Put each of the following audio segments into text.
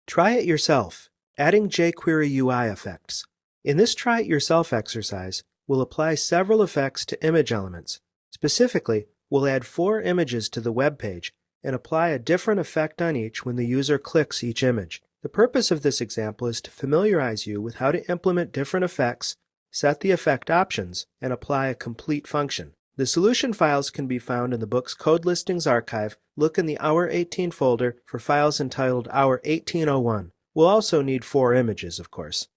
Try it yourself, adding jQuery UI effects. In this try it yourself exercise, we'll apply several effects to image elements. Specifically, we'll add 4 images to the web page and apply a different effect on each when the user clicks each image. The purpose of this example is to familiarize you with how to implement different effects, set the effect options, and apply a complete function. The solution files can be found in the book's Code Listings archive. Look in the Hour 18 folder for files entitled Hour 1801. We'll also need 4 images, of course.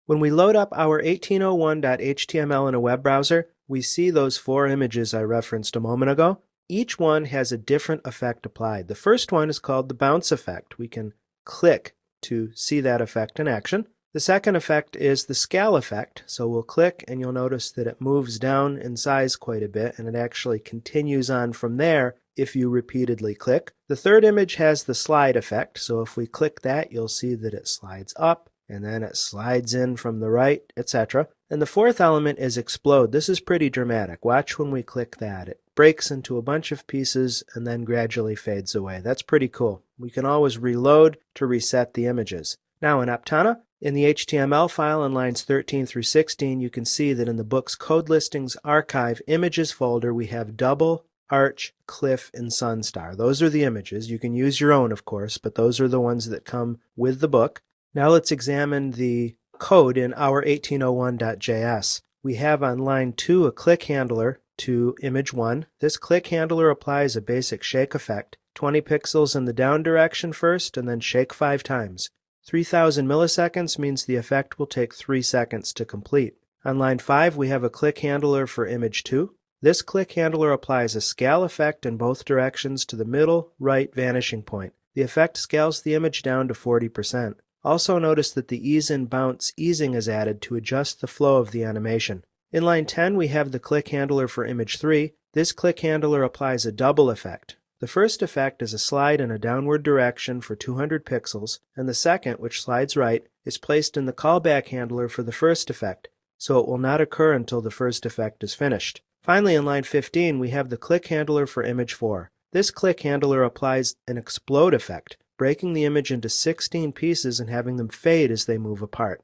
When we load up our 1801.html in a web browser, we see those 4 images I referenced a moment ago. Each one has a different effect applied. The first one is called the bounce effect. We can click to see that effect in action. The second effect is the scale effect. So we'll click and you'll notice that it moves down in size quite a bit, and it actually continues on from there if you repeatedly click. The third image has the slide effect. So if we click that, you'll see that it slides up and then it slides in from the right, etc. And the fourth element is explode. This is pretty dramatic. Watch when we click that. It breaks into a bunch of pieces and then gradually fades away. That's pretty cool. We can always reload to reset the images. Now in Aptana, in the HTML file on lines 13 through 16, you can see that in the book's Code Listings archive images folder, we have double, arch, cliff, and sunstar. Those are the images. You can use your own, of course, but those are the ones that come with the book. Now let's examine the code in our 1801.js. We have on line 2 a click handler to image 1. This click handler applies a basic shake effect, 20 pixels in the down direction first, and then shake 5 times. 3000 milliseconds means the effect will take 3 seconds to complete. On line 5, we have a click handler for image 2. This click handler applies a scale effect in both directions to the middle right vanishing point. The effect scales the image down to 40%. Also notice that the ease and bounce easing is added to adjust the flow of the animation. In line 10, we have the click handler for image 3. This click handler applies a double effect. The first effect is a slide in a downward direction for 200 pixels, and the second, which slides right, is placed in the callback handler for the first effect, so it will not occur until the first effect is finished. Finally, in line 15, we have the click handler for image 4. This click handler applies an explode effect, breaking the image into 16 pieces and having them fade as they move apart.